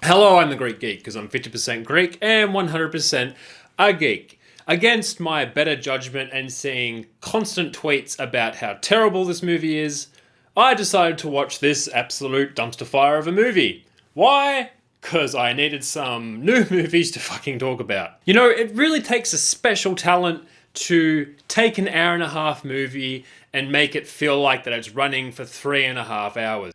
Hello, I'm the Greek Geek, because I'm 50% Greek and 100% a geek. Against my better judgment and seeing constant tweets about how terrible this movie is, I decided to watch this absolute dumpster fire of a movie. Why? Because I needed some new movies to fucking talk about. You know, it really takes a special talent to take an hour-and-a-half movie and make it feel like that it's running for 3.5 hours.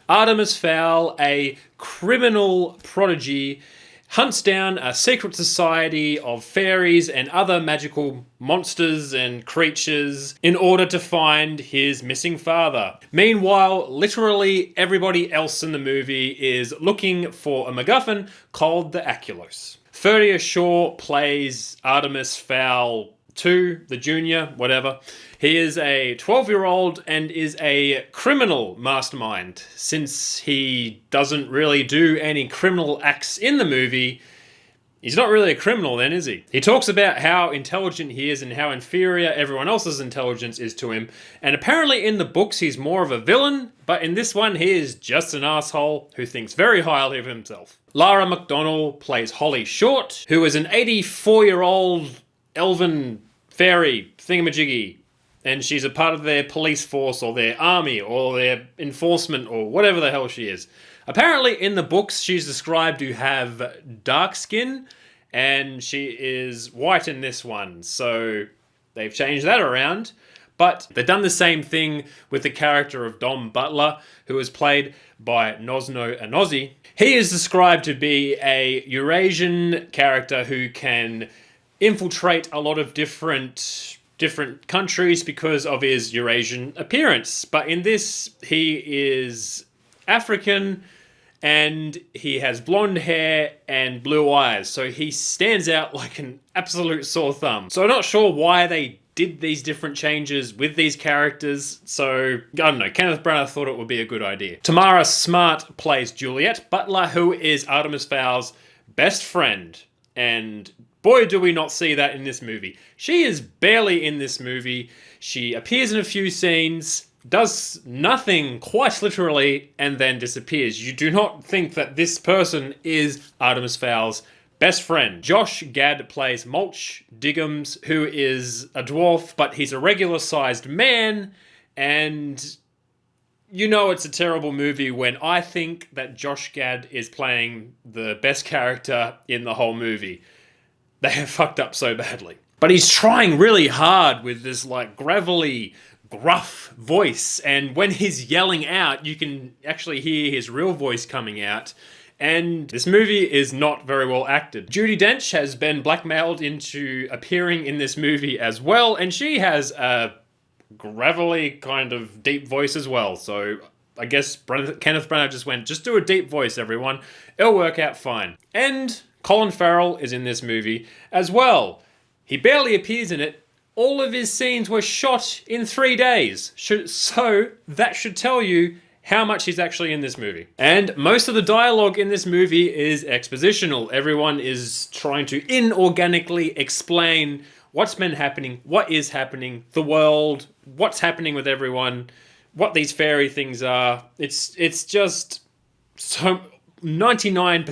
Artemis Fowl, a criminal prodigy, hunts down a secret society of fairies and other magical monsters and creatures in order to find his missing father. Meanwhile, literally everybody else in the movie is looking for a MacGuffin called the Aculos. Ferdia Shaw plays Artemis Fowl 2, the junior, whatever. He is a 12-year-old and is a criminal mastermind. Since he doesn't really do any criminal acts in the movie, he's not really a criminal then, is he? He talks about how intelligent he is and how inferior everyone else's intelligence is to him. And apparently in the books he's more of a villain, but in this one he is just an asshole who thinks very highly of himself. Lara McDonnell plays Holly Short, who is an 84-year-old elven fairy thingamajiggy, and she's a part of their police force or their army or their enforcement or whatever the hell she is. Apparently in the books she's described to have dark skin, and she is white in this one, so they've changed that around. But they've done the same thing with the character of Dom Butler, who is played by Nosno Anozi. He is described to be a Eurasian character who can infiltrate a lot of different countries because of his Eurasian appearance. But in this, he is African and he has blonde hair and blue eyes. So he stands out like an absolute sore thumb. So I'm not sure why they did these different changes with these characters. So, I don't know, Kenneth Branagh thought it would be a good idea. Tamara Smart plays Juliet Butler, who is Artemis Fowl's best friend. And boy, do we not see that in this movie. She is barely in this movie. She appears in a few scenes, does nothing quite literally, and then disappears. You do not think that this person is Artemis Fowl's best friend. Josh Gad plays Mulch Diggums, who is a dwarf, but he's a regular-sized man, and you know it's a terrible movie when I think that Josh Gad is playing the best character in the whole movie. They have fucked up so badly. But he's trying really hard with this like gravelly, gruff voice, and when he's yelling out, you can actually hear his real voice coming out. And this movie is not very well acted. Judi Dench has been blackmailed into appearing in this movie as well, and she has a gravelly kind of deep voice as well. So I guess Kenneth Branagh just went, just do a deep voice, everyone. It'll work out fine. And Colin Farrell is in this movie as well. He barely appears in it. All of his scenes were shot in 3 days. So that should tell you how much he's actually in this movie. And most of the dialogue in this movie is expositional. Everyone is trying to inorganically explain what's been happening, what is happening, the world, what's happening with everyone, what these fairy things are. It's just so 99%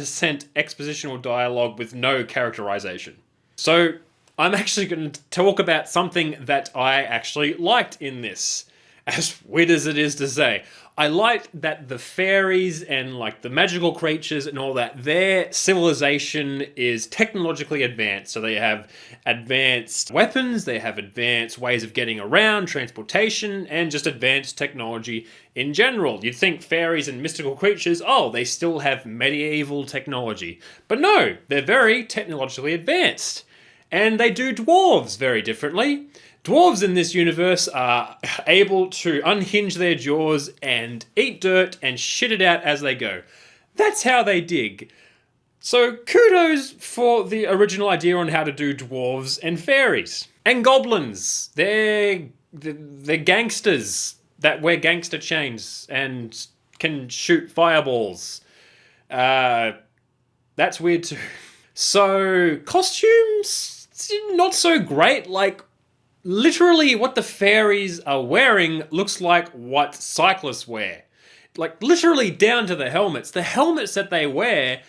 expositional dialogue with no characterization. So I'm actually going to talk about something that I actually liked in this, as weird as it is to say. I liked that the fairies and like the magical creatures and all that, their civilization is technologically advanced. So they have advanced weapons, they have advanced ways of getting around, transportation, and just advanced technology in general. You'd think fairies and mystical creatures, oh, they still have medieval technology. But no, they're very technologically advanced. And they do dwarves very differently. Dwarves in this universe are able to unhinge their jaws and eat dirt and shit it out as they go. That's how they dig. So kudos for the original idea on how to do dwarves and fairies. And goblins. They're gangsters that wear gangster chains and can shoot fireballs. That's weird too. So costumes, not so great. Like, literally what the fairies are wearing looks like what cyclists wear. Like, literally down to the helmets. The helmets that they wear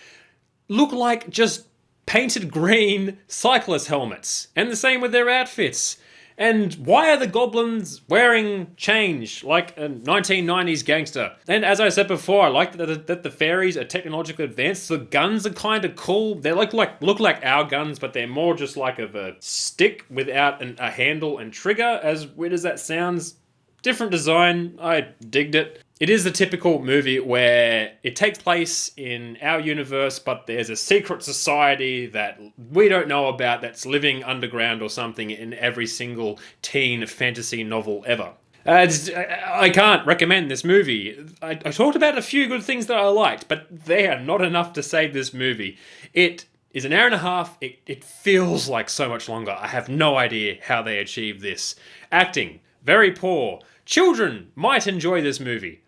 look like just painted green cyclist helmets. And the same with their outfits. And why are the goblins wearing change like a 1990s gangster? And as I said before, I like that the fairies are technologically advanced. The guns are kind of cool. They look like our guns, but they're more just like of a stick without a handle and trigger. As weird as that sounds, different design. I digged it. It is the typical movie where it takes place in our universe, but there's a secret society that we don't know about that's living underground or something in every single teen fantasy novel ever. I can't recommend this movie. I talked about a few good things that I liked, but they are not enough to save this movie. It is an hour and a half. It feels like so much longer. I have no idea how they achieved this. Acting, very poor. Children might enjoy this movie.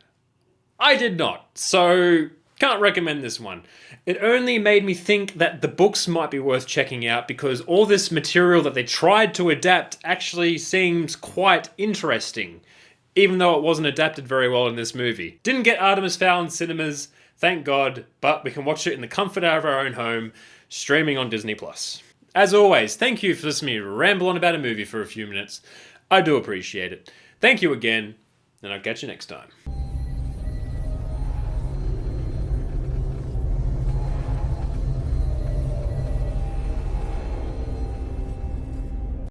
I did not, so can't recommend this one. It only made me think that the books might be worth checking out because all this material that they tried to adapt actually seems quite interesting, even though it wasn't adapted very well in this movie. Didn't get Artemis Fowl in cinemas, thank God, but we can watch it in the comfort of our own home, streaming on Disney+. As always, thank you for listening to me ramble on about a movie for a few minutes. I do appreciate it. Thank you again, and I'll catch you next time.